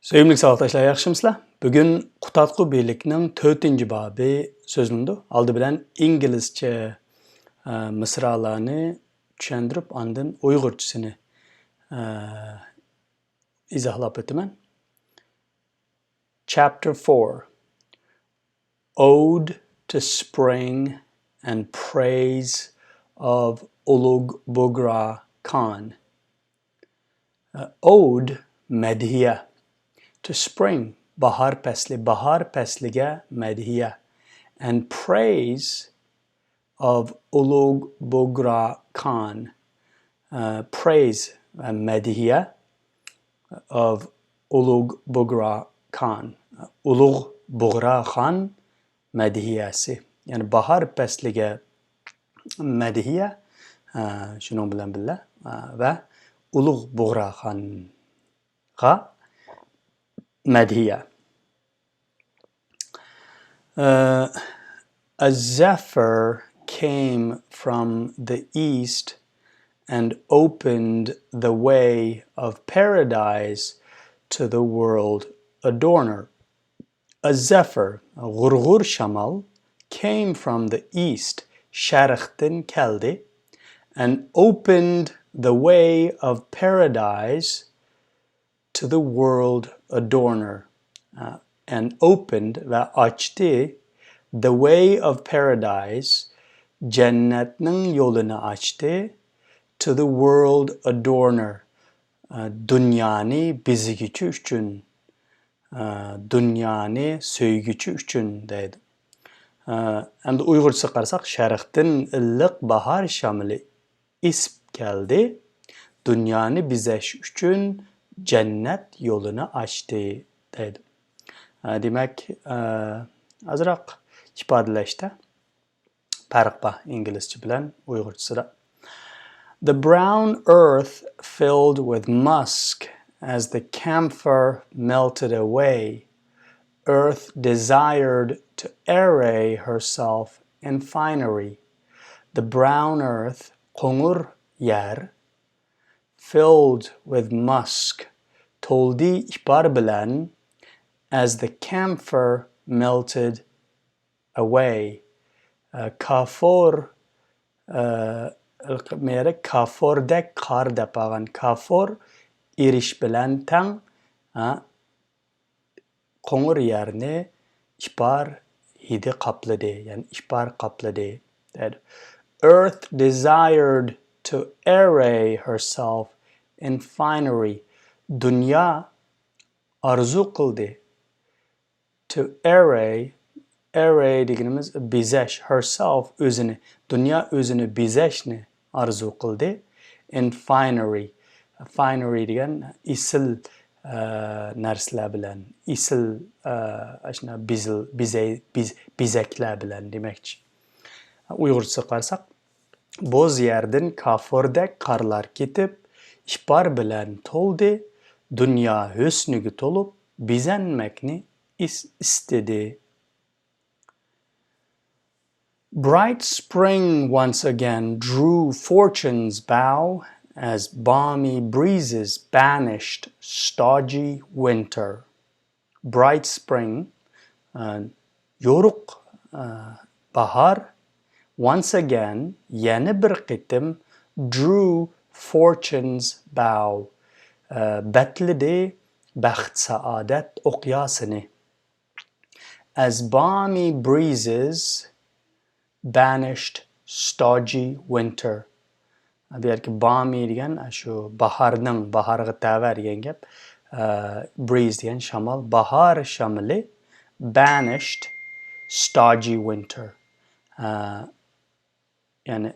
Sevimli savaşdaşlar, yaxşımısızlar? Bugün qutadğu bilikning 4-chi bobi so'zlandi. Oldi bilan inglizcha misralarni tushuntirib, ondan uyg'urchasini izohlab o'taman. Chapter 4. Ode to Spring and Praise of Ulug Bugra Khan. Ode madhiya to spring, bahar pasliga madhiya, and praise of Ulug Bugra Khan. Praise madhiya of Ulug Bugra Khan. Ulug Bugra Khan madhiyasi. Yani bahar pasliga madhiya şunun bilan billa ve Ulug Bugra Khan'a madhiya. A zephyr came from the east and opened the way of paradise to the world adorner. A zephyr, a ghurghur shamal, came from the east, sharqdan keldi, and opened the way of paradise to the world adorner. And opened ve açtı the way of paradise, cennetnin yolunu açtı to the world adorner. Dünyani bizgiçi üçün, dünyani söygüçü üçün deydi. Hem de Uygurca qarsak, şərqdən illiq bahar şamili isp geldi, dünyani bizeş üçün cennet yolunu açtı deydi. Demek azraq ifadələşdə farq var İngilizce bilan Uygurcasida. The brown earth filled with musk as the camphor melted away. Earth desired to array herself in finery. The brown earth, qo'ngur yer, filled with musk, toldi ipar bilan, as the camphor melted away. Kafur kafurdek qar depagan. Kafur irish bilan tang qo'ngur yerni ipar hidi qapladı. Yani ipar qapladı. Earth desired to array herself in finery. Dünya arzu qildi. To array deganimiz bizesh, herself özünü, dünya özünü bizeşni arzu qildi in finery. Finery degan isil narsalar bilan, isil ashna bizaklar bilan demakchi. Uyg'urcha qarsak, bo'z yerdan kafurdek qarlar ketib, ipar bilan to'ldi, dünya husniga to'lib, bizenmekni istedi. Bright spring once again drew fortune's bow as balmy breezes banished stodgy winter. Bright spring, yorug' bahar, once again, yana bir qitim, drew fortune's bow, betlidi baxt saadet oqyasini. As balmy breezes banished stodgy winter. Belki balmy degan shu baharga ta'var degan gap. Breeze degan shamal, bahar shamili banished stodgy winter. Yani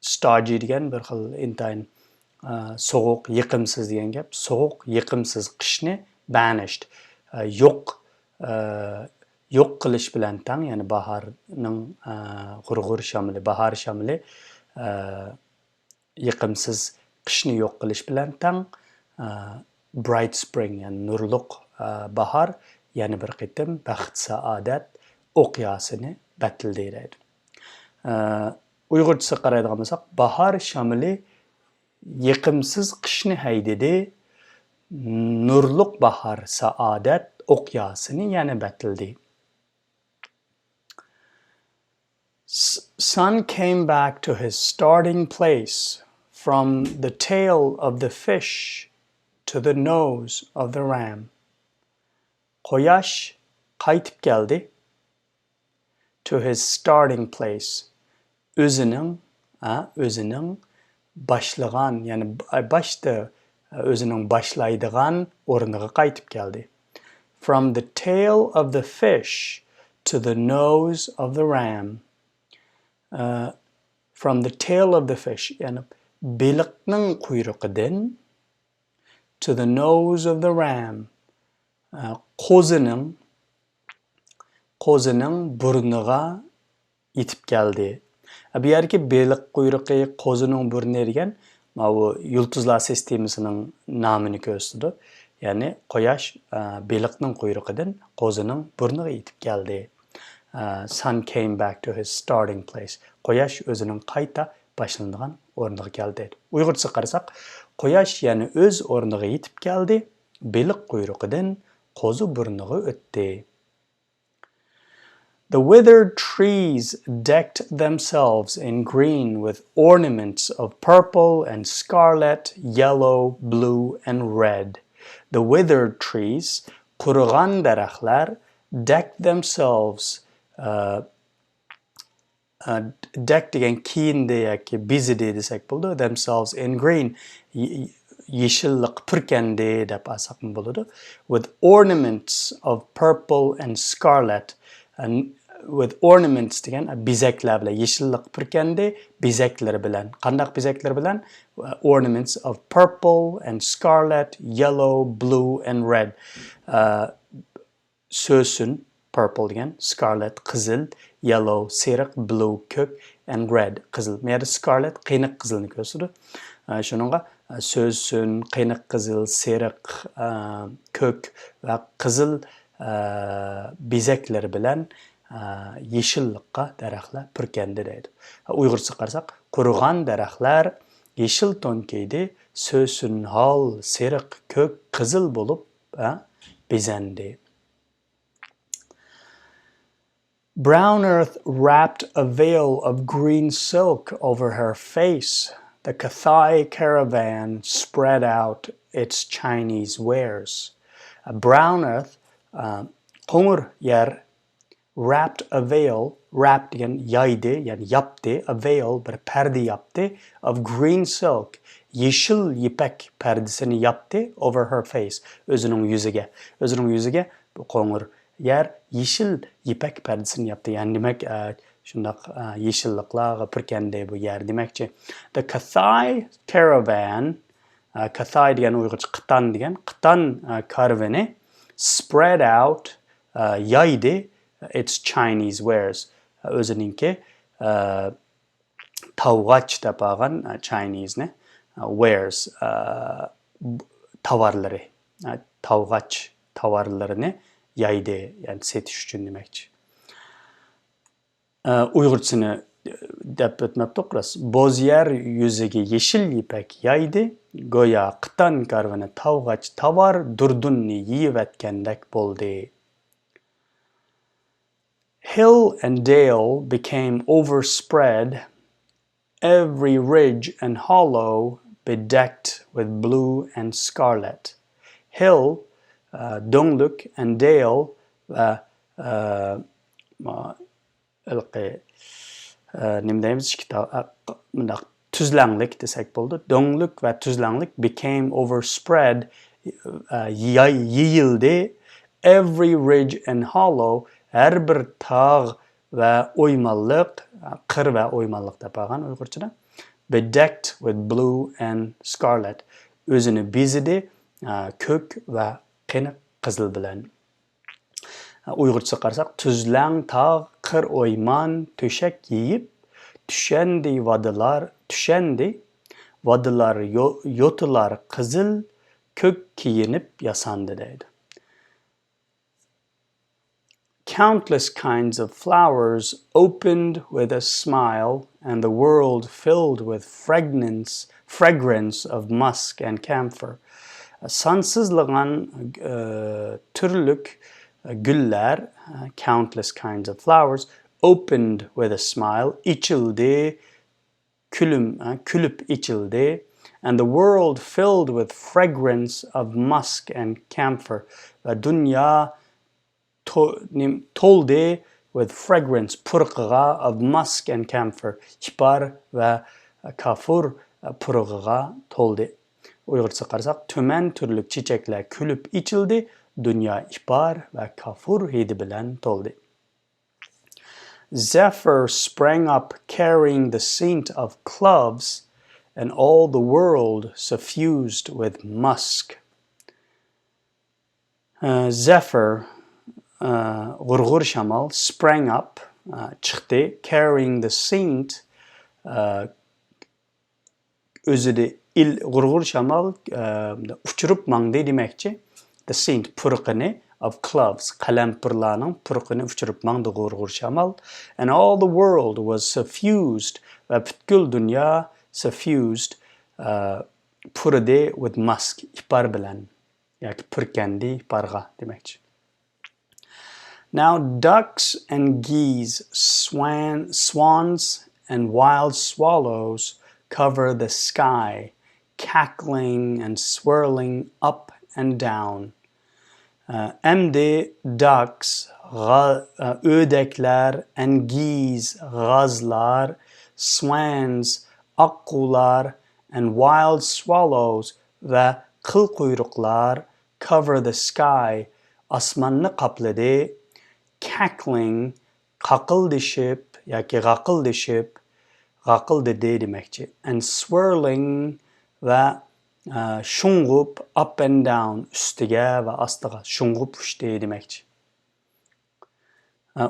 stodgy degan bir xil intayin soğuq, yiqimsiz degan gap. Soğuq, yiqimsiz qishni banished. Yo'q qilish bilan tang, ya'ni baharning g'urg'ur shamili, bahar shamili yiqimsiz qishni yo'q qilish bilan tang, bright spring, ya'ni nurliq bahar yana bir qitim baxt saodat o'qyasini batildi deydi. Uyg'urchasiga qaraydigan bo'lsak, bahar shamili yiqimsiz qishni haydadi, nurluq bahar saadet oqyasını yana betildi. Sun came back to his starting place from the tail of the fish to the nose of the ram. Quyosh qaytib geldi to his starting place. Özünün başlagan, yani başta özünün başlaydıgan ornuğa qaytib geldi. From the tail of the fish to the nose of the ram. From the tail of the fish, yani balıkның kuyruğudan to the nose of the ram. Qo'zining burniga yetib keldi. Bu yerki balık kuyruğu, qo'zining burni degan bu yulduzlar sistemasining nomini ko'rsatadi. Ya'ni quyosh balıkning kuyruğudan qo'zining burniga yetib keldi. Sun came back to his starting place. Quyosh o'zining qayta boshlanadigan o'rniga keldi. Uyg'urcha qarasak, quyosh yani o'z o'rniga yetib keldi, balık kuyruğudan qo'zi burniga o'tdi. The withered trees decked themselves in green with ornaments of purple and scarlet, yellow, blue, and red. The withered trees, qurugan daraxtlar, decked themselves, deck degan kiyindi yoki bezidi desak bo'ladi, themselves in green, yeshillik purkandi deb aytsak bo'ladi, with ornaments of purple and scarlet, and with ornaments degan bezaklar bilan, yeshillik purkandi bezaklar bilan. Qandaq bezaklar bilan? Ornaments of purple and scarlet, yellow, blue, and red. So'sin purple degan, scarlet qizil, yellow seriq, blue ko'k, and red qizil. Meri scarlet qiyniq qizilni ko'rsatadi. Shuningga so'sin, qiyniq qizil, seriq, ko'k va qizil bezaklar bilan yeshillikqa daraxtlar purkandi deydi. Uyg'urcha qarasak, qurugan daraxtlar yeshil to'n kiydi, so'sin hol, seriq, ko'k, qizil bo'lib bezandi. Brown earth wrapped a veil of green silk over her face. The Kathai caravan spread out its Chinese wares. Brown earth, qongur yer, wrapped a veil, wrapped again, yaydi, yani yaptı, a veil, bir perde yaptı, of green silk, yeşil ipek perdesini yaptı over her face, özünün yüzüge. Özünün yüzüge, bu qongur yer, yeşil ipek perdesini yaptı. Yani demek, şundaq yeşilliklarga purkandi bu yer demekçi. The Kathai caravan, Kathai degan Uyg'urcha qitan degan, qitan karavani spread out, yaydi, its Chinese wares. O'zininki tavg'ach deb olgan Chinese'ni wares, tovarlari, tavg'ach tovarlarini yaydi, yani setish uchun demekçi. Uyg'urchasini deb o'tmabdi qilas. Bo'zyer yuziga yeshil ipak yaydi, go'yo qitan karvani tavg'ach tovar durdunni yeyivatgandek bo'ldi. Hill and dale became overspread, every ridge and hollow bedecked with blue and scarlet. Hill, dongluk, and dale, tuzlanglik desek bo'ldi. Dongluk va tuzlanglik became overspread, yeyildi, every ridge and hollow, her bir tağ ve oymallık, qir ve oymallık deb olgan Uyg'urchada, bedecked with blue and scarlet, o'zini bezidi, ko'k ve qiyniq qizil bilan. Uyg'urcha qarasak, tuzlang tağ, qir oyman, to'shak yeyib, tushendi vadilar yotular qizil, ko'k kiyinib yasandi deydi. Countless kinds of flowers opened with a smile, and the world filled with fragrance of musk and camphor. sansızlığın türlük güller, countless kinds of flowers, opened with a smile, içildi, külüp içildi, and the world filled with fragrance of musk and camphor. Ve dünya toldu with fragrance, pırqığa of musk and camphor, ihbar ve kafur pırqığa toldu. Uygurca qarasaq, tömən türlük çiçekler külüp içildi, dünya ihbar ve kafur hidi bilen toldu. Zephyr sprang up carrying the scent of cloves, and all the world suffused with musk. Zephyr, gurgur shamal, sprang up, çıktı, carrying the scent, özüde gurgur shamal, uçurup mangdı demekçi, the scent, pırqını, of cloves, qalampirlarning purqini uchirib mangdi g'urg'ur shamol, and all the world was suffused, va butkul dunyo suffused, puridi with musk, ipar bilan, yoki purkandi iparga demakchi. Now ducks and geese, swans and wild swallows cover the sky, cackling and swirling up and down. Emdi ducks, ödekler, and geese, gazlar, swans, akkular, and wild swallows ve kıl kuyruklar cover the sky, asmanını kapladı, cackling, kakıldışıp, yaki kakıldışıp, kakıldıdı demekçi, and swirling ve şungup, up and down, üstüge ve astıga, şungup uçtu demekçi.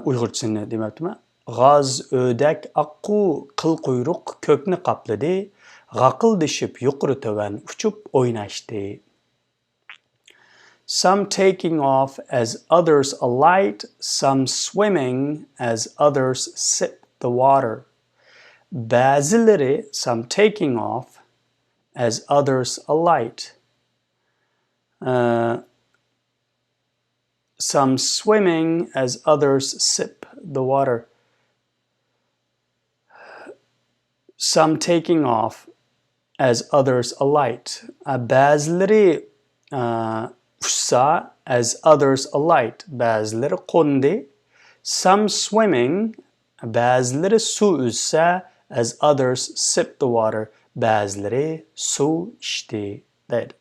Uygurçasını demekti mi? Gaz, ödek, akku, kıl kuyruk kökni kapladı, kakıldışıp yukarı töven uçup oynaştı. Some taking off as others alight, some swimming as others sip the water. Bazıları, some taking off as others alight. Some swimming as others sip the water. Some taking off as others alight. Bazıları uçsa as others alight. Bazıları kondu. Some swimming, bazıları su üzse as others sip the water. Bazıları su içti dedi.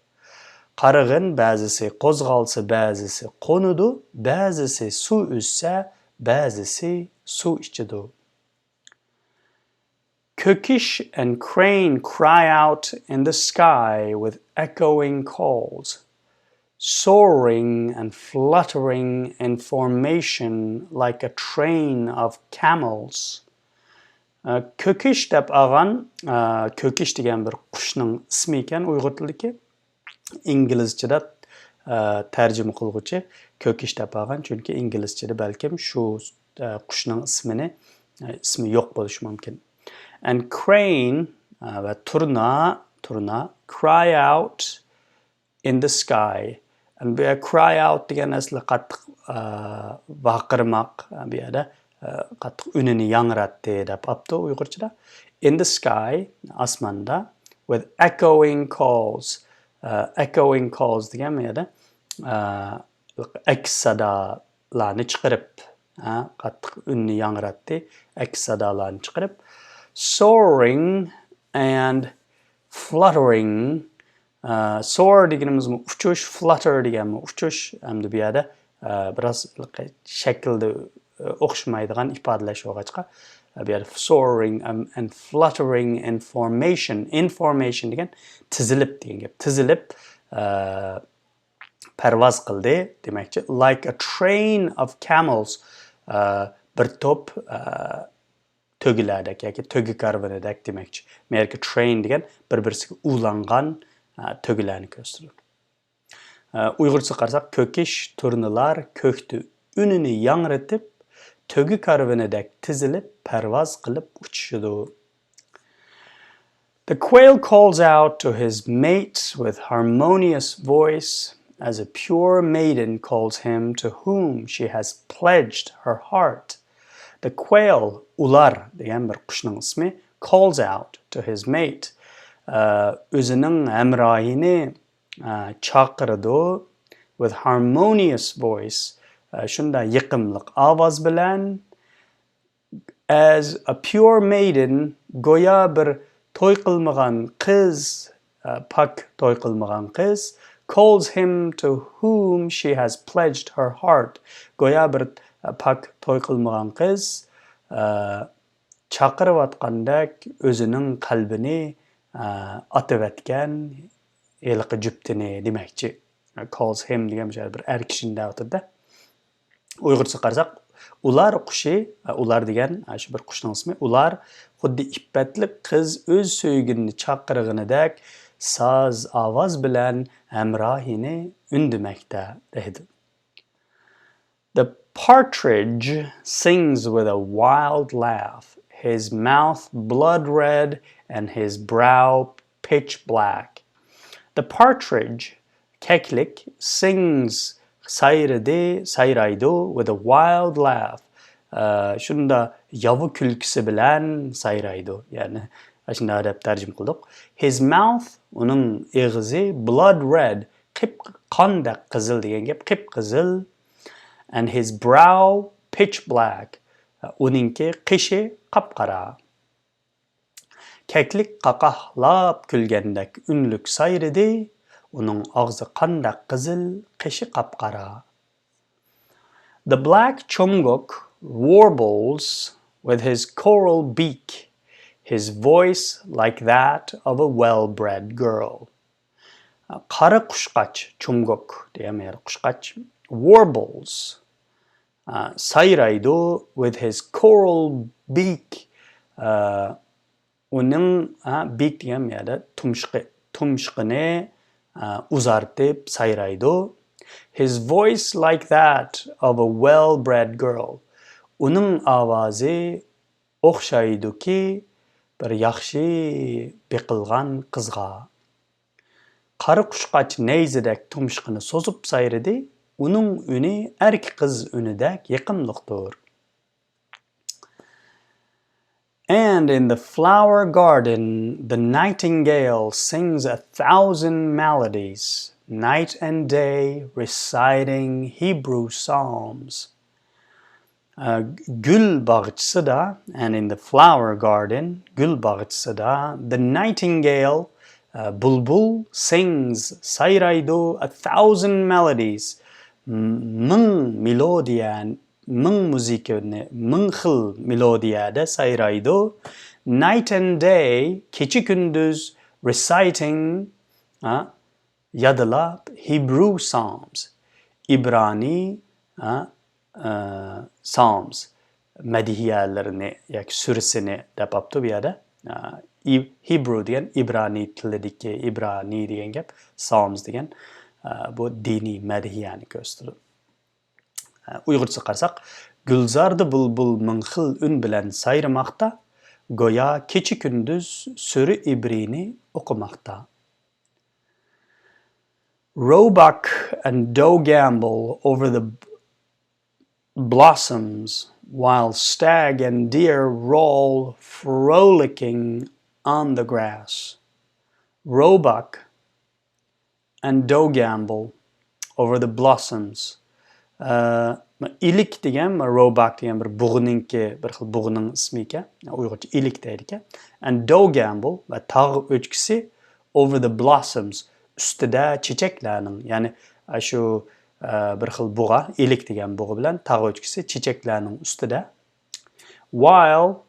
Qarığın bazısı qozğalsa, bazısı qonudu, bazısı su üzse, bazısı su içidi. Kökiş and crane cry out in the sky with echoing calls, soaring and fluttering in formation like a train of camels. Kökiş deb ağan, kökiş degan bir qushning ismi ekan Uyg'ur tilidagi. İngilizchada tarjima qilguvchi kökiş deb ağan, chunki inglizchada balkim shu qushning ismi yo'q bo'lishi mumkin. And crane va turna cry out in the sky. And bu cry out degan asli qattiq baqirmoq, bu yerda qattiq unini yangratdi deb apti Uyg'urchada. In the sky, asmanda, with echoing calls. Echoing calls degan bu yerda aks sadalarni chiqarib, qattiq unini yangratdi, aks sadalarni chiqarib, soaring and fluttering. Soar deganimiz uçuş, flutter degan uçuş, hamda bu yerda biraz shaklda o'xshamaydigan ifodalash bo'lg'achqa, bu yerda soaring and fluttering in formation. In formation degan tizilib degan gap. Tizilib parvoz qildi demakchi. Like a train of camels, bir to'p to'gilardek yoki to'gi karvonidek demakchi. Bu yerga train degan bir-birisiga ulangan to'gilarni ko'rsatadi. Uyg'urcha qarasak, ko'kish turnalar ko'kdi unini yangratib, to'gi karvonidek tizilib parvoz qilib uchishadi. The quail calls out to his mate with harmonious voice, as a pure maiden calls him to whom she has pledged her heart. The quail, ular degan bir qushning ismi, calls out to his mate. O'zining hamrohini chaqirdi with harmonious voice, shunday yiqimliq ovoz bilan, as a pure maiden, go'yo bir to'y qilmagan qiz, pak to'y qilmagan qiz, calls him to whom she has pledged her heart. Go'yo bir pak to'y qilmagan qiz chaqirayotgandek o'zining qalbini atavatgan eliqi juftini demakchi. Calls him degan bir er kishini deyotdi-da. Uyg'urcha qarasak, ular qushi, ular degan shu bir qushning ismi, ular xuddi ippatli qiz o'z so'yginini chaqirganidek soz ovoz bilan hamrohini undimakda deydi. The partridge sings with a wild laugh, his mouth blood red and his brow pitch black. The partridge, keklik, sings sayraydi with a wild laugh. Shunda yavu kulkisi bilan sayraydi. Yani shunda deb tarjim qildik. His mouth, uning eg'izi, blood red, qandaq qizil degan gap, qip-qizil. And his brow pitch black, uningki qishi qapqara. Keklik qaqahlab kulgandek unlik sayridi, uning og'zi qandaq qizil, qishi qapqara. The black chumguk warbles with his coral beak, his voice like that of a well-bred girl. Qara qushqach, chumguk degan qushqach, warbles, sayraydi with his coral beak. Uning beak degan yerda tumshqini uzartib sayraydi. His voice like that of a well-bred girl. Uning ovozi o'xshaydi-ki bir yaxshi biqilgan qizga. Qari qushqach neyzidek tumshqini so'zib sayridi. Uning uni erk qiz unidek yiqimliqdir. And in the flower garden, the nightingale sings 1,000 melodies, night and day, reciting Hebrew psalms. Gül bag'chisida, and in the flower garden, gül bag'chisida, the nightingale, bulbul, sings, sayraydi 1,000 melodies, ming melodiya, ming musiqani, ming xil melodiyada sayraydi. Night and day, kechi kunduz, reciting, yadlab Hebrew psalms, İbrani psalms, madihiyalarini, yak surisini depaptu bir yerde. Hebrew degan İbrani tilidagi İbrani degan gap, psalms degan bu diniy madhiyani ko'rsatadi. Uyg'urcha qarasak, gulzarda bulbul ming xil un bilan sayramoqda, go'yo kechi kunduz suri ibrini o'qimoqda. Roebuck and doe gambol over the blossoms, while stag and deer roll frolicking on the grass. Roebuck and doe gambol over the blossoms. İlik degan, roebuck degan bir bug'ninki, bir xil bug'ning ismi ekan. Uyg'urcha ilik deydi ekan. And doe gambol va tog' o'chkisi over the blossoms, ustida chechaklarning, ya'ni shu bir xil bug'a, ilik degan bug'i bilan tog' o'chkisi chechaklarning ustida. While,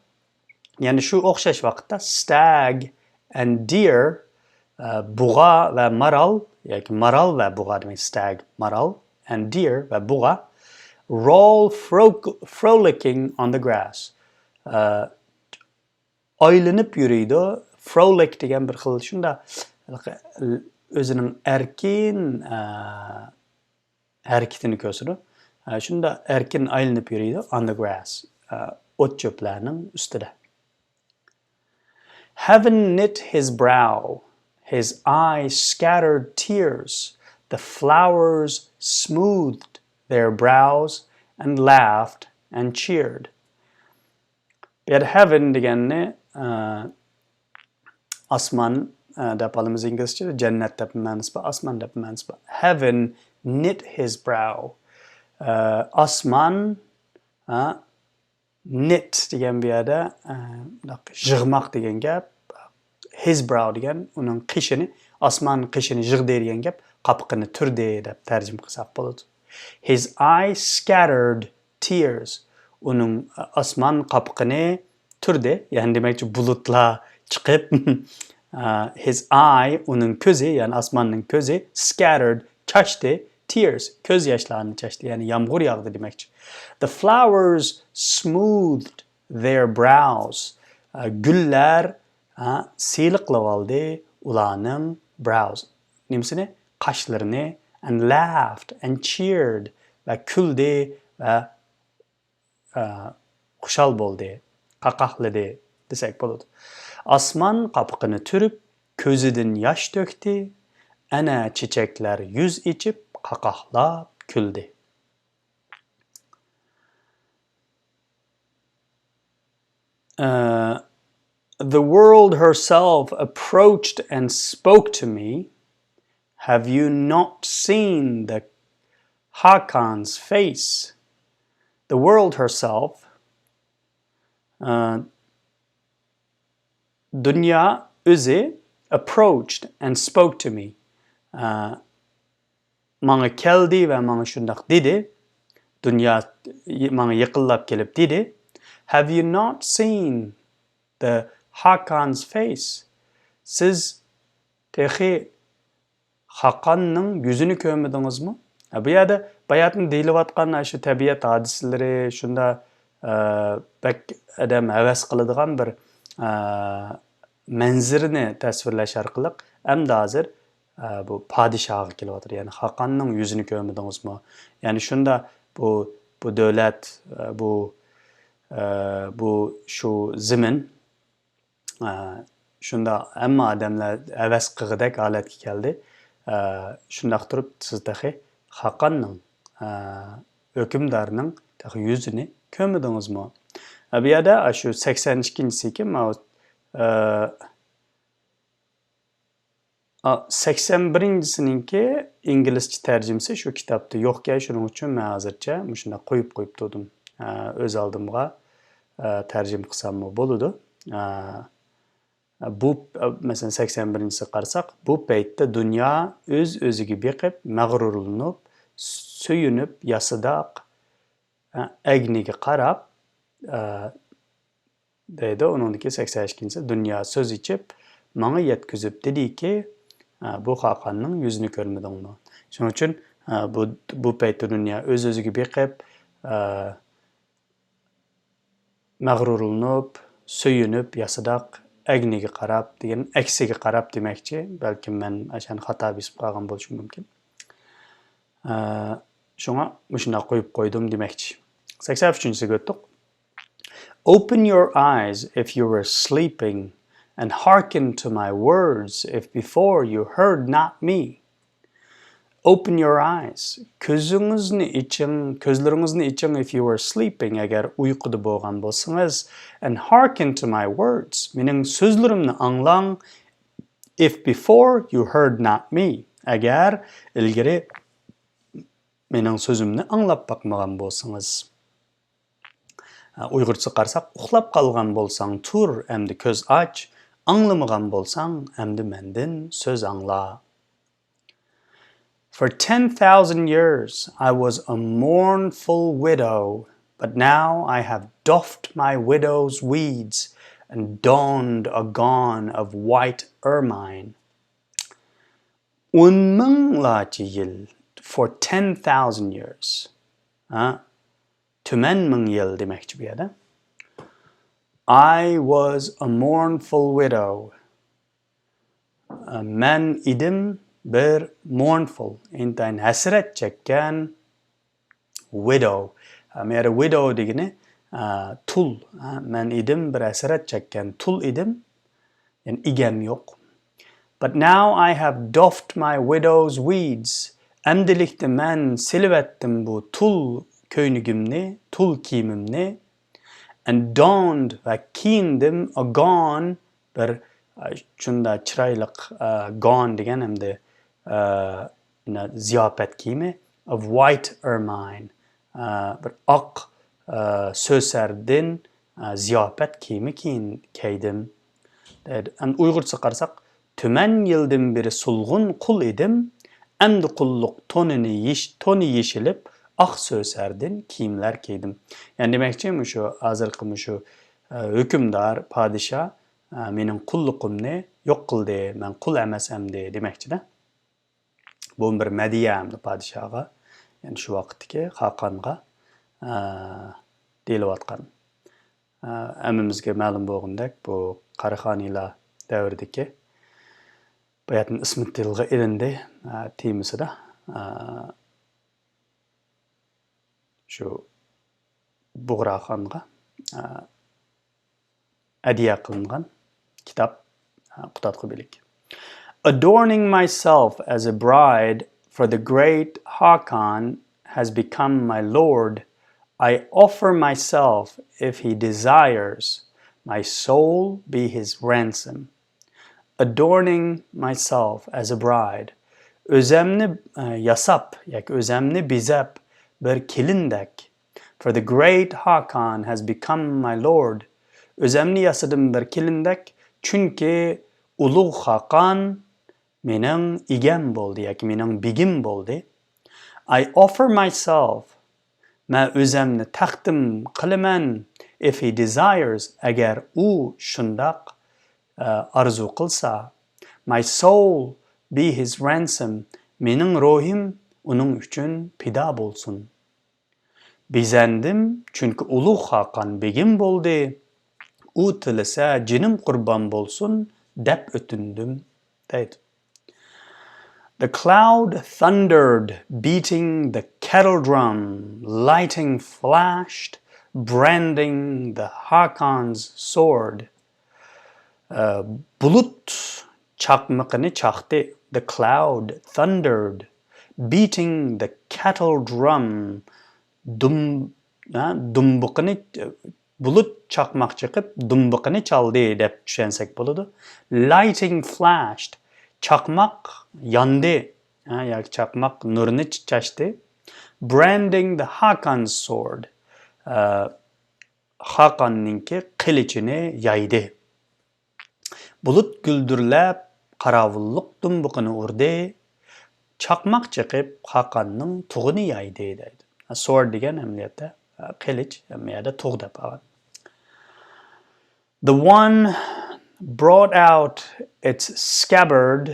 ya'ni shu o'xshash vaqtda stag and deer, bug'a va maral, yoki maral va bug'a demak, stag, maral, and deer va bug'a, roll frolicking on the grass. Aylanib yuriydi. Frolic degan bir xil shunda o'zining erkin harakatini ko'rsatadi. Shunda erkin aylanib yuriydi on the grass, o't cho'plarning ustida. Heaven knit his brow, his eye scattered tears, the flowers smoothed their brows and laughed and cheered. Bir heaven degani asman deb olamiz inglizchada, jannat deb ma'nosi bor, asman deb ma'nosi bor. Heaven knit his brow. Asman knit degan bu yerda yig'moq degan gap. His brow degan uning qishini, osmon qishini yig'di degan gap, qapiqini turdi deb tarjima qilsak bo'ladi. His eye scattered tears. Uning osmon qapiqini turdi, ya'ni demakchi bulutlar chiqib his eye uning ko'zi, ya'ni osmonning ko'zi scattered chashdi, tears ko'z yoshlarini chashdi, ya'ni yomg'ir yog'di demakchi. The flowers smoothed their brows. Gullar siyliqlab oldi ularning brows. Nimasini? Qashlarini, and laughed and cheered, va kuldi va xushal bo'ldi, qaqahladi desak bo'ladi. Osmon qapiqini turib, ko'zidan yosh to'kdi, ana chechaklar yuz ichib, qaqahlab kuldi. The world herself approached and spoke to me. Have you not seen the Hakan's face? The world herself, Dunya o'zi approached and spoke to me. Manga keldi va manga shundaq dedi. Dunya manga yaqinlab kelib dedi. Have you not seen the Hakan's face? Siz texi Hakanning yuzini ko'rmadingizmi? Bu yerda bayatni deyilayotgan shu tabiat hodisalari, shunda bak adam havas qiladigan bir manzirini tasvirlash orqali hamda hozir bu podshohga kelyapti. Ya'ni Hakanning yuzini ko'rmadingizmi? Ya'ni shunda bu davlat, bu shu zimin shunda hamma odamlar havas qilg'idek holatga keldi. Shundaq turib siz taxi Hakanning hukmdorning taxi yuzini ko'rmadingizmi? Bu yerda shu 82-ki 81-siningki inglizcha tarjimasi shu kitobda yo'q-ku, shuning uchun men hozircha shunda qo'yib turdim. O'z oldimga tarjima qilsam bo'ladi. Bu masalan 81-si qarasak, bu paytda dunyo o'z-o'ziga beqib, mag'rurlanib, suyunib, yasidaq agniga qarab deydi. Uningdagi 82-si dunyo so'z ichib, menga yetkazib dediki, bu Hakanning yuzini ko'rmadingmi? Shuning uchun bu paytda dunyo o'z-o'ziga beqib, mag'rurlanib, suyunib, yasidaq agniga qarab degan, aksiga qarab demakchi. Balkim men ashani xato bisib qolgan bo'lishim mumkin. Shunga shunday qo'yib qo'ydim demakchi. 83-siga o'tdik. Open your eyes if you were sleeping, and hearken to my words if before you heard not me. Open your eyes. Ko'zlaringizni iching if you were sleeping, agar uyquda bo'lgan bo'lsangiz, and hearken to my words. Mening so'zlarimni anglang if before you heard not me. Agar ilgari mening so'zimni anglab bakmagan bo'lsangiz. Uyg'urcha qarasak, uxlab qolgan bo'lsang tur, endi ko'z och, anglamagan bo'lsang, endi mendan so'z angla. For 10,000 years I was a mournful widow, but now I have doffed my widow's weeds and donned a gown of white ermine. Yil, for 10,000 years. Tümen ming yil demekçi bu yerda. I was a mournful widow. Men idim bir mournful, intayin hasret çekken widow. Mera widow degini tul. Men idim bir hasret çekken tul idim. Yani igem yok. But now I have doffed my widow's weeds. Emdilikte men silvettim bu tul köynügümni, tul kiyimimni. And donned ve kiyindim a gown bir şunda çıraylık gown degen hem de ziyafet kiyimi of white ermine. Bir ak söserdin ziyafet kiyimi kiydim. And Uygurca qarsak tümen yıldım biri sulgun kul idim. Emdi kulluk tonu yeşilip ak söserdin kiyimler kiydim. Yani demekçi şu hazırkı şu hükümdar, padişah menin kullukumni yok kıldı, men kul emesem de demekçi de. Bu bir mediyemdi padişaha. Yani şu vakitteki Hakan'a deyilatkan. Emimizge ma'lum bo'lgandek bu Qaraxoniylar davridagi bayatın ismi tilga ilindi temisida şu Bug'raxonga hadiya qilingan kitap قۇتادغۇ بىلىك. Adorning myself as a bride for the great Hakan has become my lord. I offer myself if he desires. My soul be his ransom. Adorning myself as a bride. Özemni yasap, yak özemni bizep bir kilindek. For the great Hakan has become my lord. Özemni yasadım bir kilindek. Çünkü ulug' Hakan mening igem boldi, yak mening bigim boldi. I offer myself. Ma özemni taqdim qilaman. If he desires, agar u shundaq arzu qilsa. My soul be his ransom. Mening ruhim uning uchun pida bo'lsin. Bezendim çünkü ulug' Hakan begim bo'ldi. U tilasa jinim qurban bo'lsin deb o'tindim deydi. The cloud thundered, beating the kettle drum, lighting flashed, branding the Hakan's sword. Bulut çakmağını çaktı. The cloud thundered, beating the kettle drum. Bulut çakmak çıkıp dumbuqını çaldı dep düşünsek buludu. Lighting flashed. Çakmak yandı. Yani çakmak nurunu çaştı. Branding the Hakan's sword. Hakan'ınki kılıcını yaydı. Bulut güldürlep karavulluk dumbuqını urdu. Çakmak çıkıp Hakan'ın tuğunu yaydı deydi. Sword degen emniyette kılıç ya da tuğ dep alan. The one brought out its scabbard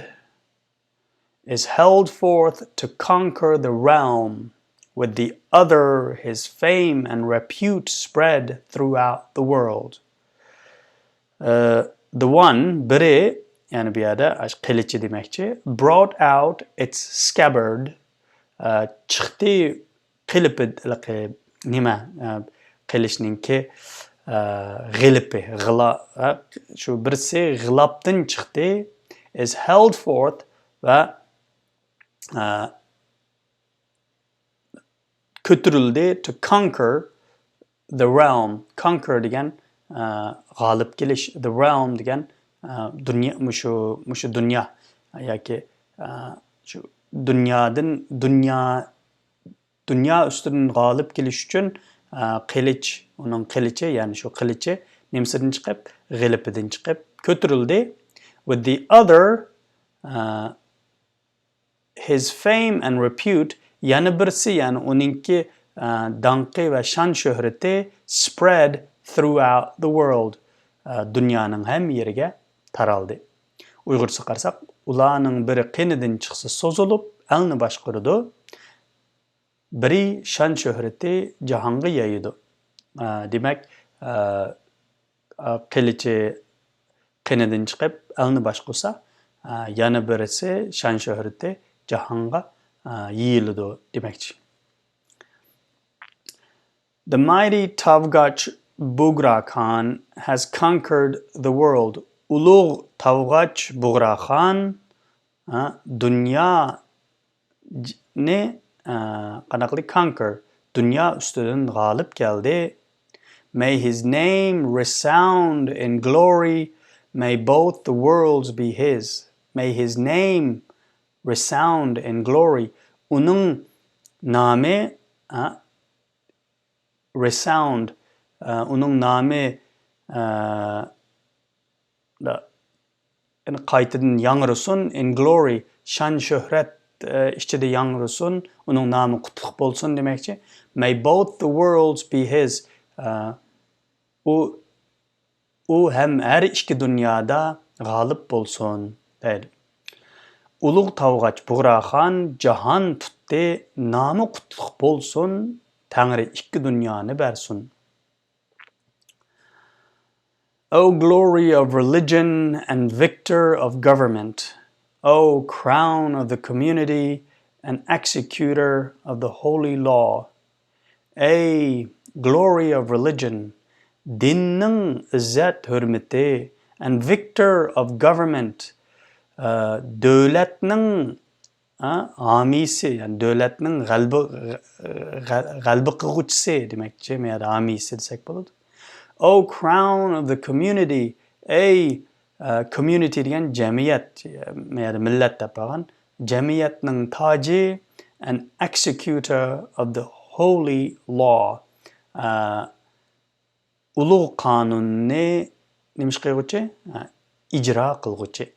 is held forth to conquer the realm. With the other his fame and repute spread throughout the world. The one, biri, yani bir yerde kılıcı demekçi, brought out its scabbard, çıktı kılıpı, nima, kılıçninki g'ilipi, şu birisi g'ilapdan çıktı, is held forth ve kötürüldü to conquer the realm. Conquer degen galip geliş, the realm degen dünya, muşu dünya, yaki şu dünya üstünün galip geliş için kılıç, onun kılıcı yani şu kılıcı nimsinden çıkıp g'ilipiden çıkıp kötürüldü. With the other his fame and repute yana birisi yani onunki dankı ve şan şöhreti spread throughout the world. Dünyanın hem yeriga taraldı. Uygurca qarsak, ularning biri qinidan chiqsa sozulup elni boshqardi. Biri şan şöhreti jahonga yaydi. Demak, qilichi qinidan chiqib elni boshqarsa, yana birisi şan şöhreti jahonga yayildi demekçi. The mighty Tavgach Bughra Khan has conquered the world. ulug' tavg'ach Bug'raxon dunyoni qanaqli conquer, dunyo ustidan g'olib keldi. May his name resound in glory, may both the worlds be his. May his name resound in glory. Uning nami resound, uning nami qaytadan yangrasin in glory, shan shuhrat ichida yangrasin, uning nomi qutlug' bo'lsin demakchi. May both the worlds be his. U ham har ikki dunyoda g'olib bo'lsin deydi. Ulug' tavg'ach Bug'raxon jahon tutdi, nomi qutlug' bo'lsin, Tangri ikki dunyoni bersin. O glory of religion and victor of government, O crown of the community and executor of the holy law, Ey glory of religion, dinning izzat hurmati, and victor of government, davlatning amisi, yani davlatning g'alba qilg'uvchisi demakchi, men amisi desak bo'ladi. O crown of the community, ey community degan jamiyat, men millat deb bo'lgan, jamiyatning toji, and executor of the holy law, ulug' qonunni nimish qilg'uvchi, ijro qilg'uvchi.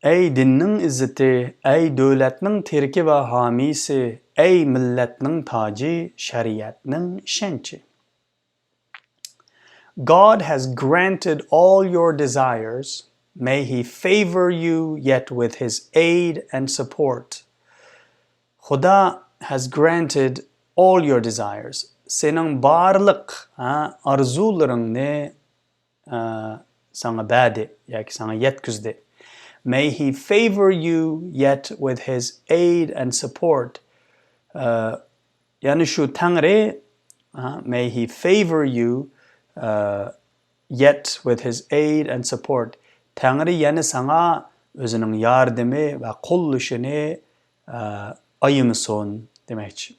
Ey dinning izzati, ey davlatning terki va homiysi, ey millatning toji, shariatning ishonchi. God has granted all your desires. May he favor you yet with his aid and support. Khuda has granted all your desires. Sening barliq arzularingni sana berdi yoki sana yetkazdi. May he favor you yet with his aid and support. Yani shu Tangri, may he favor you yet with his aid and support. Tangri yani sana o'zining yordami va qo'llashini ayımson demekçi.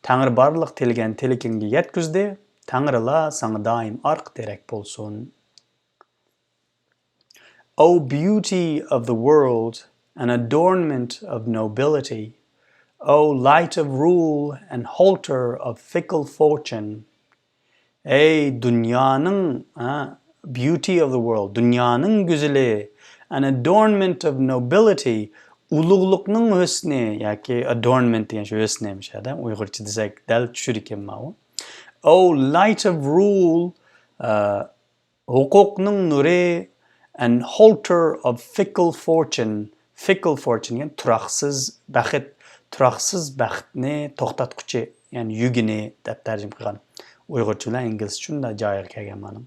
Tangri barliq tilgan tilkingga yetkazdi. Tangrila sana daim arq terek bo'lsin. O beauty of the world, an adornment of nobility, O light of rule and halter of fickle fortune, ey dunyoning beauty of the world, dunyoning güzeli, an adornment of nobility, ulug'liqning husni yoki adornment degan shu husnimish ada, Uyg'urcha desak dal tushur ekan mana. O light of rule, huquqning nuri, and halter of fickle fortune. Fickle fortune yani turaqsiz baxtni to'xtatquchi, yani yugini deb tarjima qilgan. Uyg'urcha bilan inglizcha shunda joyga kelgan mana.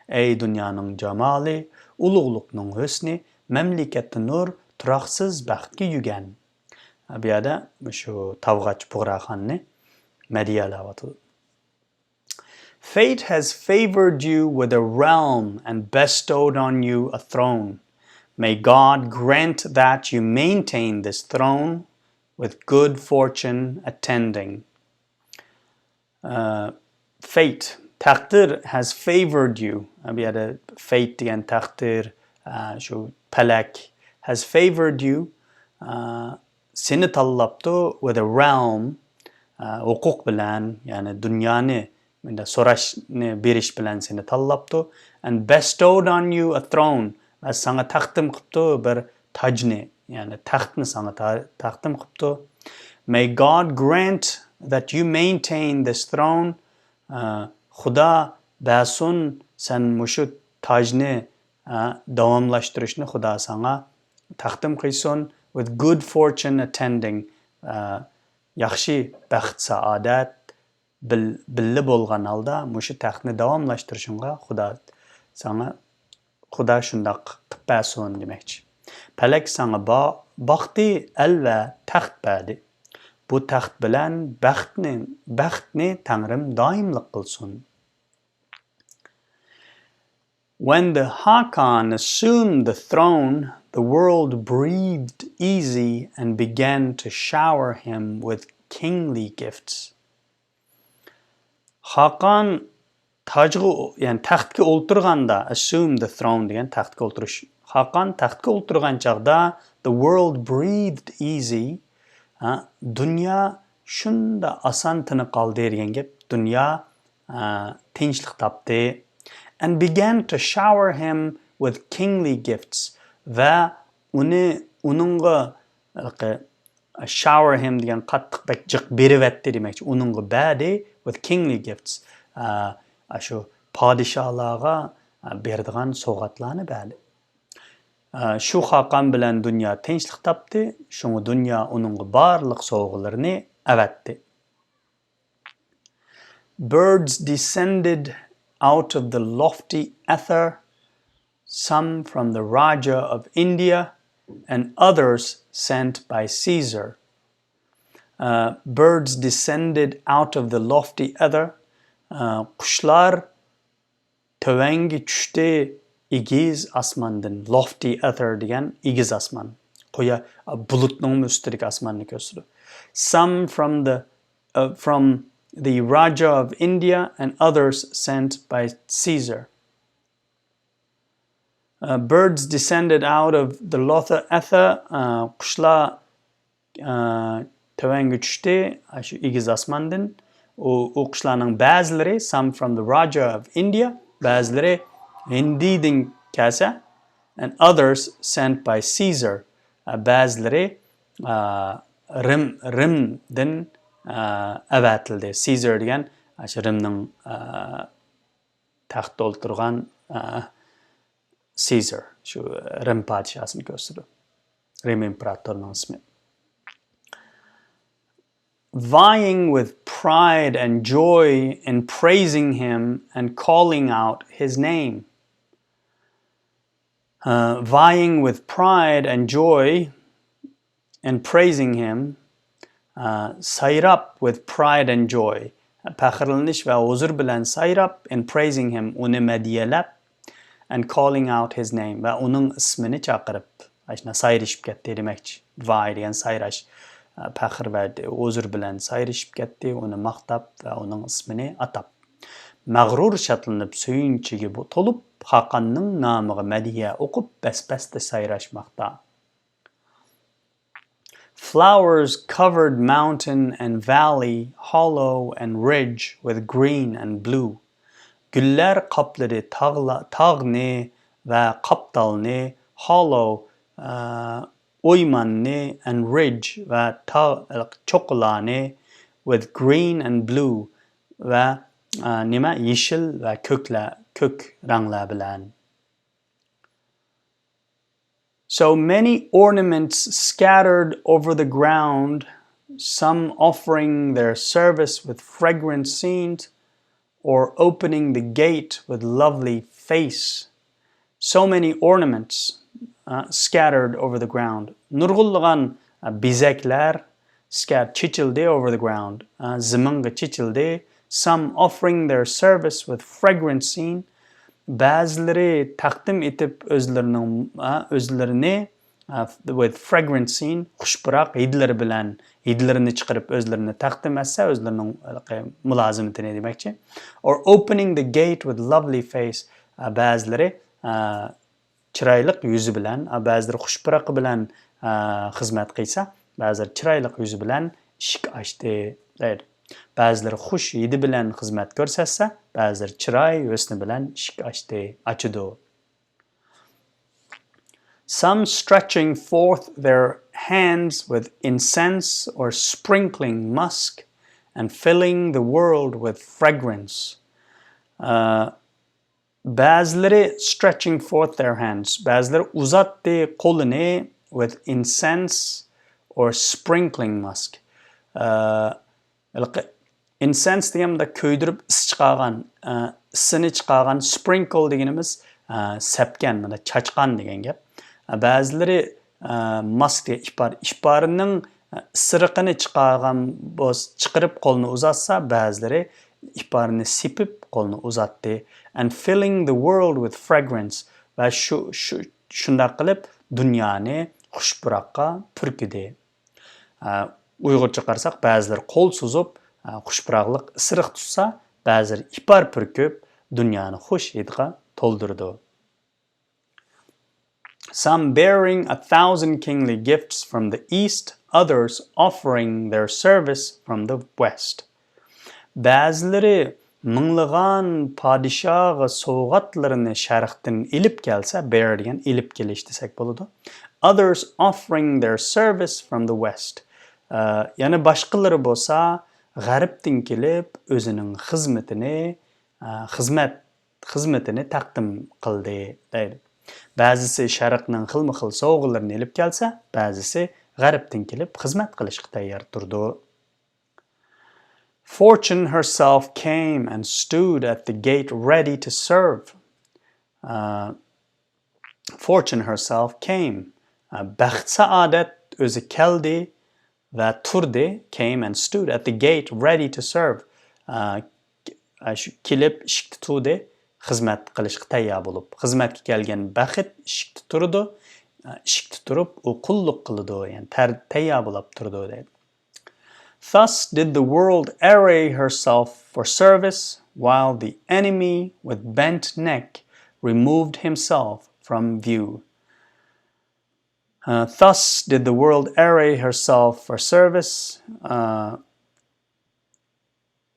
Ey dunyoning jamoli, ulug'liqning husni, mamlakatning nur, turaqsiz baxtga yugan. Bu yerda shu tavg'ach Bug'raxonni madhiyalayapti. Fate has favored you with a realm and bestowed on you a throne. May God grant that you maintain this throne with good fortune attending. Fate, taqdir has favored you. Bu yerda fate degan taqdir, shu palak has favored you. Seni tanlabdi with a realm, huquq bilan, yani dunyoni so'rashni berish bilan seni tanlabdi, and bestowed on you a throne, va sana taqdim qilibdi bir tajni, yani taxtni sana taqdim qilibdi. May God grant that you maintain this throne. Xudo bersin sen mushu tajni davomlashtirishni Xudo sana taqdim qilsin, with good fortune attending, yaxshi baxt saodat billi bo'lgan holda mushu taxtni davomlashtirishingga Xudo shundoq qilib bersin demakchi. Palak sana baxti al va taxt berdi. Bu taxt bilan baxtni Tangrim doimlik qilsin. When the Hakan assumed the throne, the world breathed easy and began to shower him with kingly gifts. Hakan yani taxtga o'ltirganda, assume the throne degan taxtga o'ltirish. Hakan taxtga o'ltirgan chaqda the world breathed easy. Dünya shunda asan tiniq qoldi degan gap. Dünya tinchlik topdi. And began to shower him with kingly gifts. Va uningga shower him degan qattiq bak jiq berivatdi demakchi. Uningga badi with kingly gifts. Shu padişahlarga berdigan sovg'atlarni bali. Shu Hakan bilan dunyo tinchlik topdi, shunga dunyo uningga barliq sovg'alarini avatdi. Birds descended out of the lofty ether, some from the Raja of India and others sent by Caesar. Birds descended out of the lofty ether. Qushlar tövengi tushdi igiz asmandan. Lofty ether degan igiz asman. Qo'ya bulutning üstidagi asmanni ko'rsatadi. Some from the Raja of India and others sent by Caesar. Birds descended out of the lofty ether. Qushlar tövengi tushdi shu igiz asmandan. O qushlarning ba'zilari, some from the Raja of India, ba'zilari Hindidan kelsa, and others sent by Caesar, ba'zilari Rimdan avatildi. Caesar degan shu Rimning taxtda o'ltirgan Caesar, shu Rim podshosini ko'rsatadi. Rim imperatorining ismi. Vying with pride and joy in praising him and calling out his name. Vying with pride and joy in praising him, sayrab with pride and joy. Faxrlanish va huzur bilan sayrab in praising him, uni madiyalab, and calling out his name, va uning ismini chaqirib, ashna sayrishib ketdi demakchi. Vay degan sayrash. Faxr va huzur bilan sayrishib ketdi, uni maqtab va uning ismini atab. Mag'rur shatlanib suyunchiga to'lib, Hakanning nomiga madiya o'qib, bas-basda sayrashmoqda. Flowers covered mountain and valley, hollow and ridge with green and blue. Gullar qapladi tog'ni va qaptalni, hollow, oymanni and ridge va cho'qilani with green and blue va yeshil va ko'k ranglar bilan. So many ornaments scattered over the ground, some offering their service with fragrant scent or opening the gate with lovely face. So many ornaments scattered over the ground. Nurg'ulg'an bizaklar chichildi over the ground. Ziminga chichildi. Some offering their service with fragrant scene. Ba'zilari taqdim etib o'zlarini with fragrant scene, xushpuroq hidlari bilan hidlarini chiqarib o'zlarini taqdim etsa, o'zlarining mulozimatini demakchi. Or opening the gate with lovely face. Ba'zilari chiroyli yuzi bilan, ba'zilari xushpuroq bilan xizmat qilsa, ba'zilari chiroyli yuzi bilan eshik ochdi deydi. Ba'zilari xush hidi bilan xizmat ko'rsatsa, ba'zilari chiroy husni bilan eshik ochdi. Some stretching forth their hands with incense or sprinkling musk and filling the world with fragrance. Ba'zilari stretching forth their hands. Ba'zilari uzatdi qo'lini with incense or sprinkling musk. Incense deganimda ko'ydirib is chiqargan, isini chiqargan, sprinkle deganimiz sepgan, mana chachqan degan gap. Ba'zilari musk ishparining isiriqini chiqargan chiqarib qo'lni uzatsa, ba'zilari ihbarını sipip kolunu uzattı. And filling the world with fragrance. Ve şunda qilib dünyani xushpuraqqa pürkidi. Uyg'urcha qarsak, ba'zilar qo'l suzib, xushpuraqliq isiriq tutsa, ba'zilar ipar purkib, dunyoni xush hidga to'ldirdi. Some bearing 1,000 kingly gifts from the east, others offering their service from the west. Ba'zilari minglagan padişahı soğatlarını şərqdən ilib gəlsə, bear degan ilib kelish desək boludu. Others offering their service from the west. Yani başqaları bolsa, g'arbdan kelib o'zining xizmetini taqdim qildi deydi. Ba'zisi sharqning xilma-xil sovg'alarini ilib kelsa, ba'zisi g'arbdan kelib xizmat qilishga tayyor turdi. Fortune herself came and stood at the gate ready to serve. Fortune herself came. Baxt saadet o'zi keldi va turdi, came and stood at the gate ready to serve. Kelib eshik tutdi, xizmat qilishga tayyor bo'lib. Xizmatga kelgan baxt eshikda turdi, eshikda turib u qulluq qildi, ya'ni tayyor bo'lib turdi deydi. Thus did the world array herself for service, while the enemy with bent neck removed himself from view. Thus did the world array herself for service.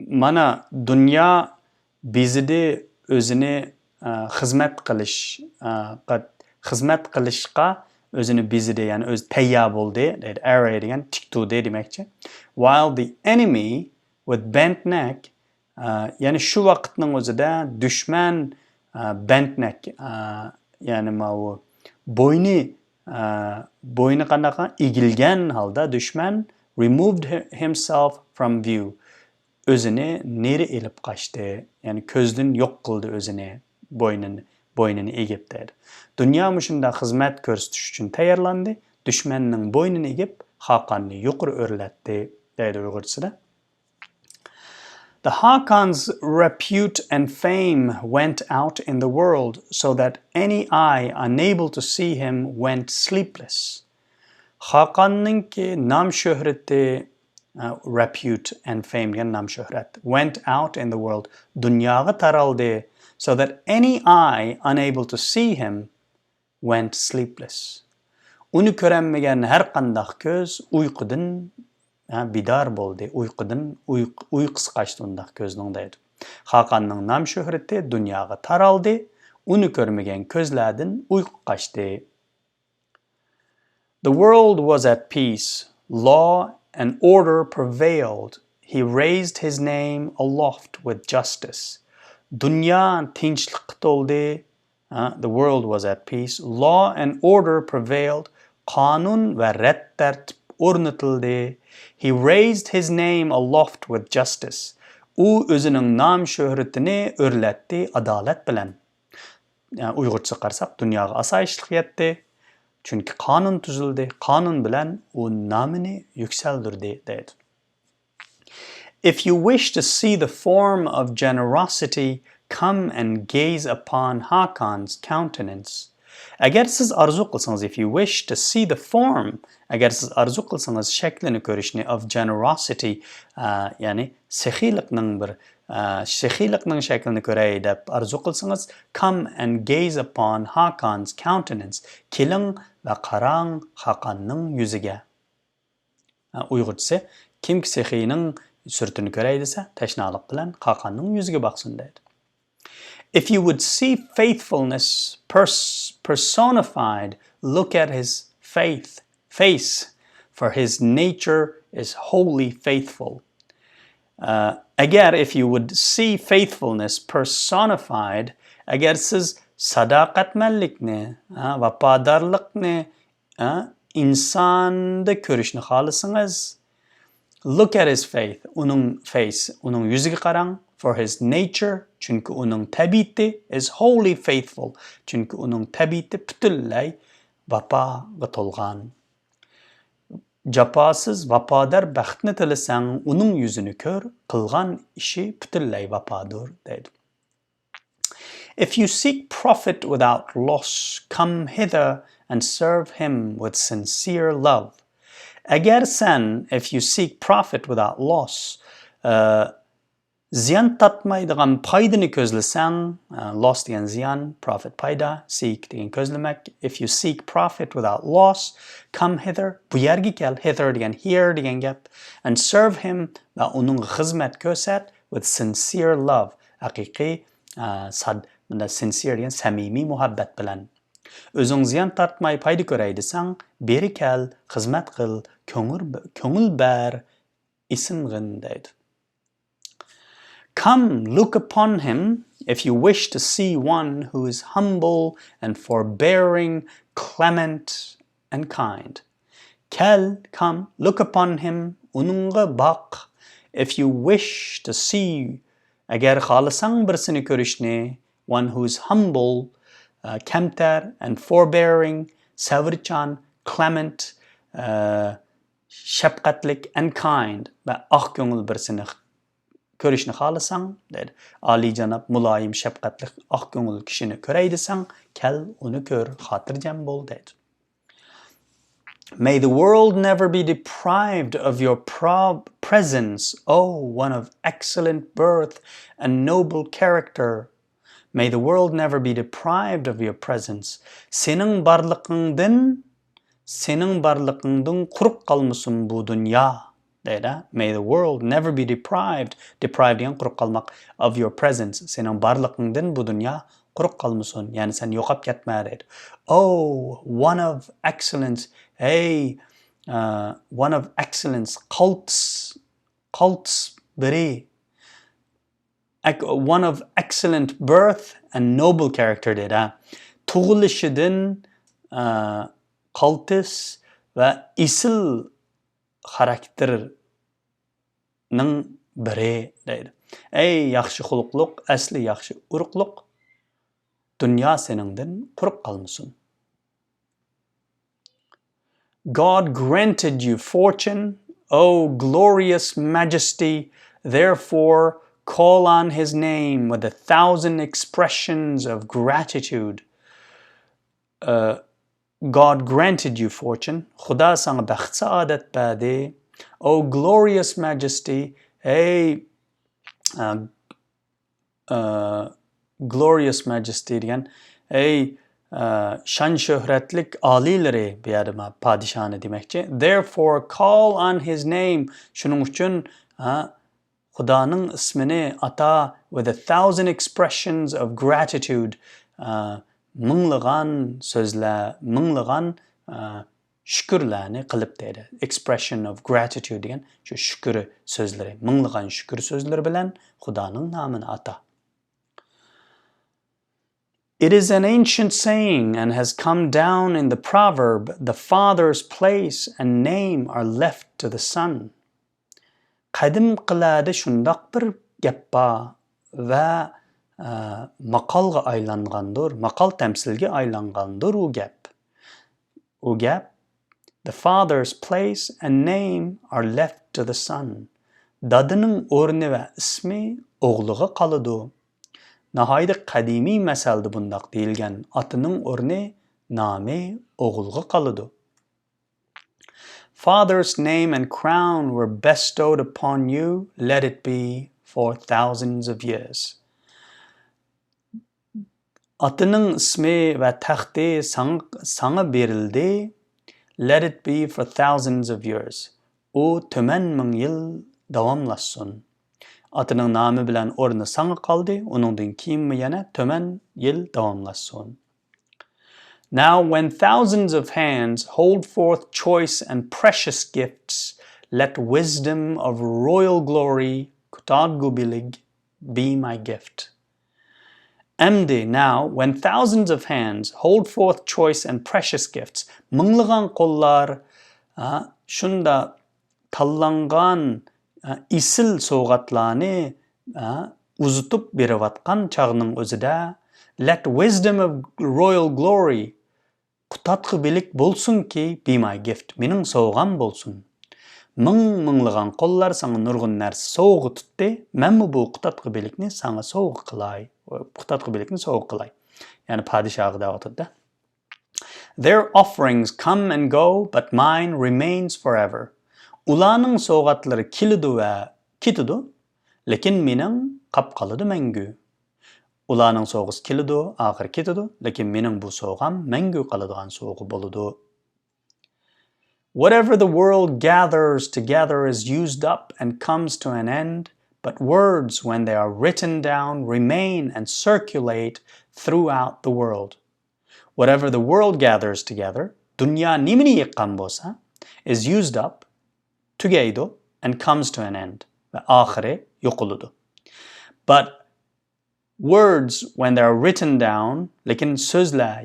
Mana dünya bizidi o'zini xizmat qilishga o'zini bizidi, ya'ni o'zi tayyor bo'ldi deydi. Array degan tikdi demakchi. While the enemy with bent neck, ya'ni shu vaqtning o'zida dushman bent neck, ya'ni bu bo'yni qanaqa egilgan holda dushman removed himself from view. O'zini neri elib qochdi, ya'ni ko'zdan yo'q qildi o'zini, bo'ynini egib deydi. Dunyo mushunda xizmat ko'rsatish uchun tayyorlandi, dushmanning bo'ynini egib, Hakonni yuqori o'rlatdi deydi Uyg'urchasida. The Hakon's repute and fame went out in the world, so that any eye unable to see him went sleepless. Hakonning nam shuhrati, repute and fame degan nam shuhrat, went out in the world, dunyoga taraldi, so that any eye unable to see him went sleepless. Uni ko'ranmagan har qandaq ko'z uyqudan bidar bo'ldi, uyqusi qochdi undaq ko'zning deydi. Hakonning nam shuhrati dunyoga taraldi, uni ko'rmagan ko'zlardan uyqu qochdi. The world was at peace, law and order prevailed. He raised his name aloft with justice. Dunya tinchlikqa to'ldi. The world was at peace. Law and order prevailed. Qonun va rat tartib o'rnatildi. He raised his name aloft with justice. U o'zining nom shuhratini o'rlatdi adolat bilan. Uyg'urcha qarsak, dunyoga osoyishlik yetdi. Chunki qonun tuzildi, qonun bilan u nomini yuksaldirdi deydi. If you wish to see the form of generosity, come and gaze upon Hakon's countenance. Agar siz arzu qilsangiz, if you wish to see the form, agar siz arzu qilsangiz shaklini ko'rishni of generosity, ya'ni sexilikning shaklini ko'ray deb arzu qilsangiz, come and gaze upon Hakon's countenance. Keling va qarang Hakonning yuziga. Uyg'urchasi, kimki sexining surtini ko'ray desa, tashnoliq bilan Hakonning yuziga boqsin deydi. If you would see faithfulness personified, look at his face, for his nature is wholly faithful. Agar if you would see faithfulness personified, agar siz sadoqatmanlikni, vafodarlikni insonda ko'rishni xohlasangiz, look at his uning yuziga qarang. For his nature, chunki uning tabiati is wholly faithful, chunki uning tabiati butunlay vafoga to'lgan. Jafasız, vafodar baxtni tilasang, uning yuzini ko'r, qilgan ishi butunlay vafodur, deydi. If you seek profit without loss, come hither and serve him with sincere love. Agar sen, if you seek profit without loss, ziyan tatmaydigan paydani ko'zlasang, loss degan ziyan, profit payda, seek degan ko'zlamak. If you seek profit without loss, come hither, bu yerga kel, hither degan here degan gap, and serve him va uning xizmat ko'rsat with sincere love, haqiqiy sincere degan samimiy muhabbat bilan. O'zing ziyan tartmay payda ko'ray desang, beri kel, xizmat qil, ko'ngil ber, ising'in deydi. Come, look upon him, if you wish to see one who is humble and forbearing, clement and kind. Kel, come, look upon him, uningga baq, if you wish to see, agar xohlasang birsini ko'rishni, one who is humble, kamtar and forbearing, sabrchan, clement, shafqatlik and kind, va oq ko'ngil birsini ko'rishni xohlasang, deydi. Olijanab, muloyim, shafqatli, oq ko'ngil kishini ko'ray desang, kel, uni ko'r, xotirjam bo'l, deydi. May the world never be deprived of your presence, O one of excellent birth and noble character. May the world never be deprived of your presence. Sening barliqingdan quruq qalmasin bu dunya. May the world never be deprived degan quruq qalmaq, of your presence. Sening barliqingdan bu dunya quruq qalmasin, ya'ni sen yo'qab ketma, deydi. Oh, one of excellence, hey, one of excellence, cults biri, one of excellent birth and noble character, deydi. Tug'ilishidan qaltis va isil xarakterning biri, deydi. Ey yaxshi xuluqliq, asli yaxshi urug'liq, dunyo seningdan quruq qalmasin. God granted you fortune, O glorious majesty, therefore call on his name with 1,000 expressions of gratitude. God granted you fortune. Khuda sang baxt saadat bade. O glorious majesty, hey, glorious majesty again. Hey, shan şöhretlik alileri bir yerime padişahını demekçi. Therefore call on his name. Şunun için Khudanın ismini ata with 1,000 expressions of gratitude. Mыңлыған sözler, mыңлыған şükürlerini qılıp deydi. Expression of gratitude degan şu şükür sözleri, mыңлыған şükür sözleri bilen Khudanın namını ata. It is an ancient saying and has come down in the proverb, the father's place and name are left to the son. Qadim qiladi shundaq bir gap bor va maqolga aylangandır, maqol temsilga aylangandır o gap. O gap, the father's place and name are left to the son. Dadının o'rni va ismi o'g'liga qoladi. Nahayda qadimiy masalda bundaq deyilgan, atının o'rni, nomi o'g'liga qoladi. Father's name and crown were bestowed upon you, let it be for thousands of years. Atının ismi ve taxti sana berildi, let it be for thousands of years. O tömen ming yıl davamlasın. Atının namı bilen ornu sana kaldı, onundan kim yana tömen yıl davamlasın. Now when thousands of hands hold forth choice and precious gifts, let wisdom of royal glory, قُتادغۇ بِلِك, be my gift. Emdi, now, when thousands of hands hold forth choice and precious gifts, mыңлыған қолlar şunda tallangan isil soğatlarını uzutup berivatkan çağının özüde, let wisdom of royal glory, Qutadğu bilik bolsun ki, be my gift, mening sovg'am bolsun. Ming-minglag'an qo'llar sana nurg'un narsa sovg'a tutdi, menmi bu qutadğu bilikni sana sovg'a qilay. Qutadğu bilikni sovg'a qilay. Yani padişahı da'vatida. Their offerings come and go, but mine remains forever. Ularning sovg'atlari keladi va ketadi, lekin mening qolib qoladi mangu. Ularning sovg'asi keladi, oxir ketadi, lekin mening bu sovg'am mangu qoladigan sovg'a bo'ladi. Whatever the world gathers together is used up and comes to an end, but words, when they are written down, remain and circulate throughout the world. Whatever the world gathers together, dunya nimani yiqqan bo'lsa, is used up, tugaydi, and comes to an end. Va oxiri yo'qoladi. But words, when they are written down, lekin so'zlar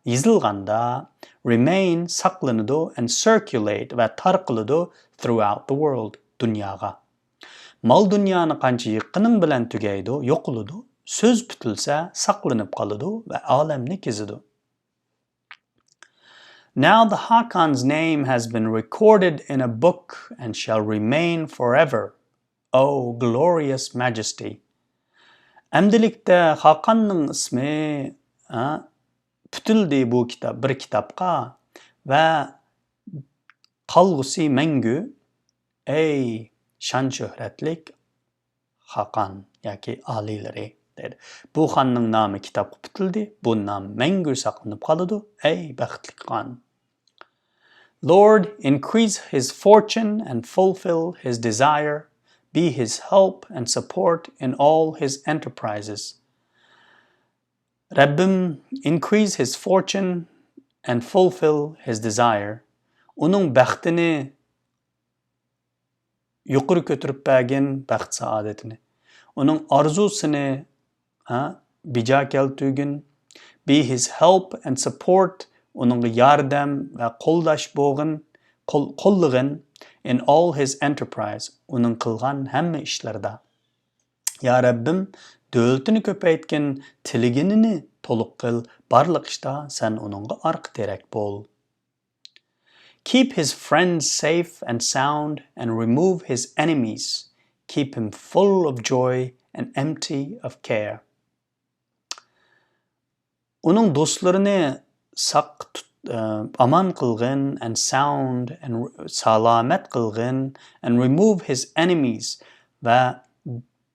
yezilganda, remain, saqlanadi, and circulate va tarqaladi throughout the world, dunyoga. Mal dunyoni qancha yiqqaning bilan tugaydi, yo'qoladi, so'z bitilsa saqlanib qoladi va olamni kezadi. Now the Hakon's name has been recorded in a book and shall remain forever. O glorious majesty. Amdilikda Hakonning ismi putildi bu kitap, bir kitapqa va qalg'usi mangu. Ey shan shuhratlik Hakon yoki oliylari dedi. Bu xonning nomi kitobga putildi, bu nom mangu saqlanib qoladi. Ey baxtli xon. Lord, increase his fortune and fulfill his desire. Be his help and support in all his enterprises. Rabbim, increase his fortune and fulfill his desire. Onun baxtini yuqori ko'tarib bergin, baxt saodatini. Onun arzusini bija keltirgin. Be his help and support. Onunga yordam va qo'llash qo'llig'in in all his enterprise. Onun qilgan hamma ishlarda. Ya Rabbim, dövlətini köpəytgin, tiliginini toluq qil, barlıq ishda sen onunga arq terek bol. Keep his friends safe and sound and remove his enemies. Keep him full of joy and empty of care. Onun dostlarını aman qılgın and sound and salamet qılgın and remove his enemies ve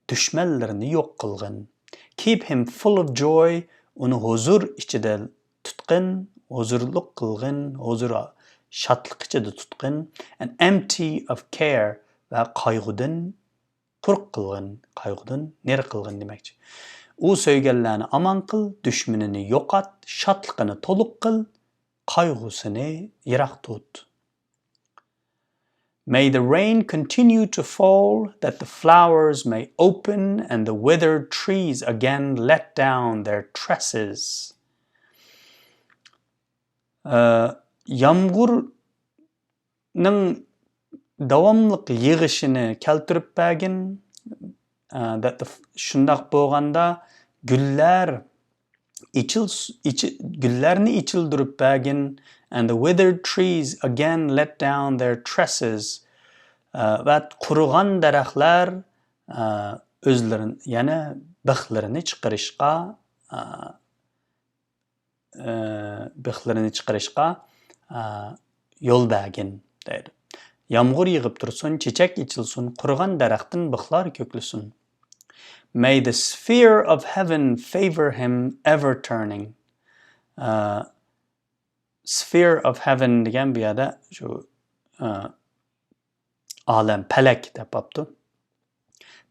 düşmanlarını yok qılgın. Keep him full of joy, onu huzur içinde tutqın, huzurluk qılgın, huzura şatlık içinde tutqın, and empty of care ve qaygıdan qurq qılgın, qaygıdan ner qılgın demekçi. O söygellerini aman qıl, düşmanını yoqat, şatlıqını toluq qıl, qaygısını yirak tut. May the rain continue to fall, that the flowers may open and the withered trees again let down their tresses. Yağmurning davamlıq yığışını keltirib bergin, shundaq bo'lganda gullarni ichildirib bergin, and the withered trees again let down their tresses. Va qurigan daraxtlar o'zlarini, ya'ni bixlarini chiqarishga yo'l bergin deydi. Yağmur yığıp tursun, çiçek içilsin, qurigan daraxtdan bixlar ko'kilsin. May the sphere of heaven favor him ever turning. Sphere of heaven degan bu yerda shu olam, palak deb topdi.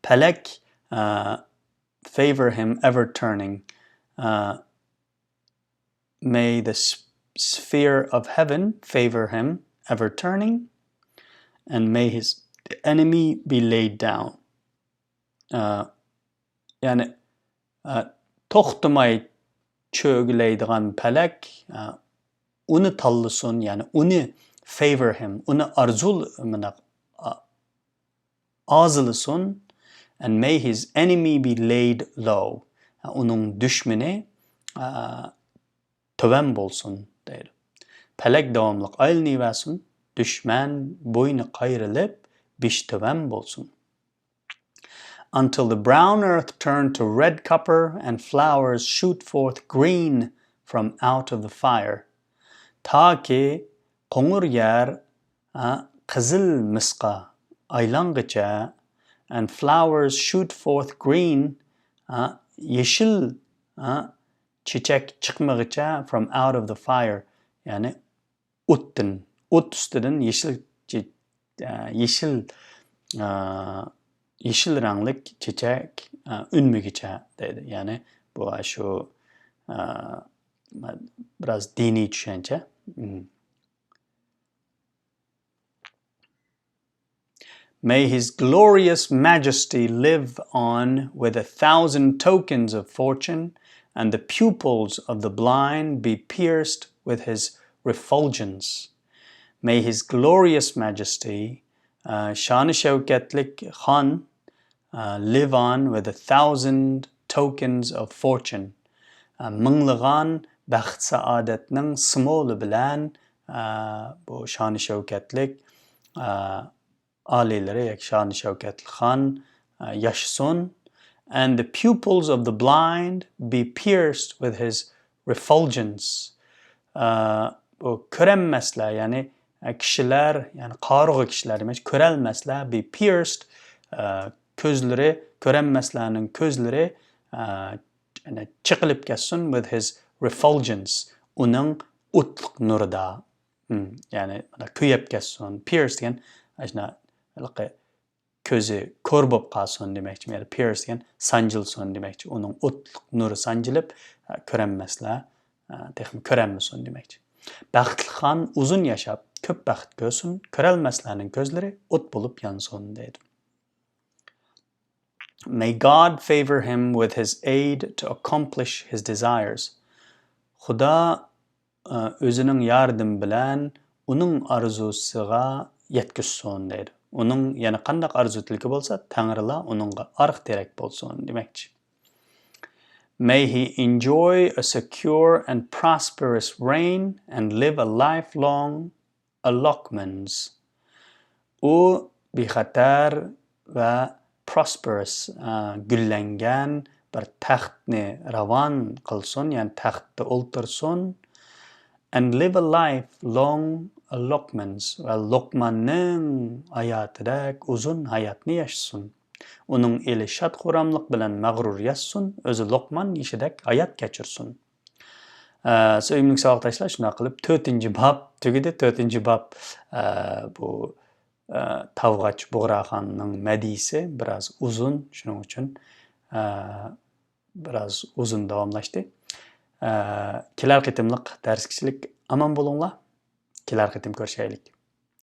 Palak favor him ever turning. May the sphere of heaven favor him ever turning, and may his enemy be laid down. Yani to'xtamay cho'glaydigan palak uni tanlasin, yani uni favor him, uni arzulasın, and may his enemy be laid low. Onun düşməni töven bolsun deydi. Pelek davamlıq aylanıversin, düşman boynu qayrılıp biş töven bolsun. Until the brown earth turn to red copper and flowers shoot forth green from out of the fire. Ta ki qo'ng'ir yer qizil misqa aylang'icha and flowers shoot forth green yeşil çiçek çıkmag'icha from out of the fire. Yani o't üstüden yeşil ranglik çiçek ünmegicha deydi. Yani bu şu biraz dini düşünce. May his glorious majesty live on with 1,000 tokens of fortune, and the pupils of the blind be pierced with his refulgence. May his glorious majesty, şanı şevketlik Han, live on with 1,000 tokens of fortune. Mınglığan baxt saadetinin smolu bilen bu şanı şevketlik alileri yak şanı şevketlik Han yaşasın. And the pupils of the blind be pierced with his refulgence. Bu köremmesler yani kişiler yani qarğı kişiler demek körelmesler be pierced közleri köremmeslerinin közleri yani çıkılıp geçsin with his refulgence onun utluk nurda yani kuyup geçsin pierced yani aşna közü kör bolup qalsın demekçi yani pierced yani sancılsın demekçi onun utluk nuru sancılıp köremmesler texmi köremmesin demekçi. Baxtlı Han uzun yaşap köp baxt görsün körelmeslerinin közleri ut bolup yansın deydi. May God favor him with his aid to accomplish his desires. Xuda özünün yardım bilen onun arzusuga yetkizsin deydi. Onun yani qandaq arzutilki bolsa Tangırla onunga arq terek bolsun demekçi. May he enjoy a secure and prosperous reign and live a lifelong allotments. O bixatar ve prosperous güllengen bir taxtni ravan qilsin yani taxtda o'ltirsin and live a lifelong allotments ve Lokmanning hayatidek uzun hayatni yaşasın. Onun eli şad quramlık bilen mağrur yaşasın, özü Lokman işidek hayat geçirsin. Söyümlük sağlıktaşlar şuna qilib 4-ci bab tügidi. 4-ci bab bu Tavgaç Buğraxanның medisi biraz uzun, şunun için biraz uzun davamlaştı. Kelar qitimliq ders kişilik aman bolunglar. Kelar qitim görüşeylik.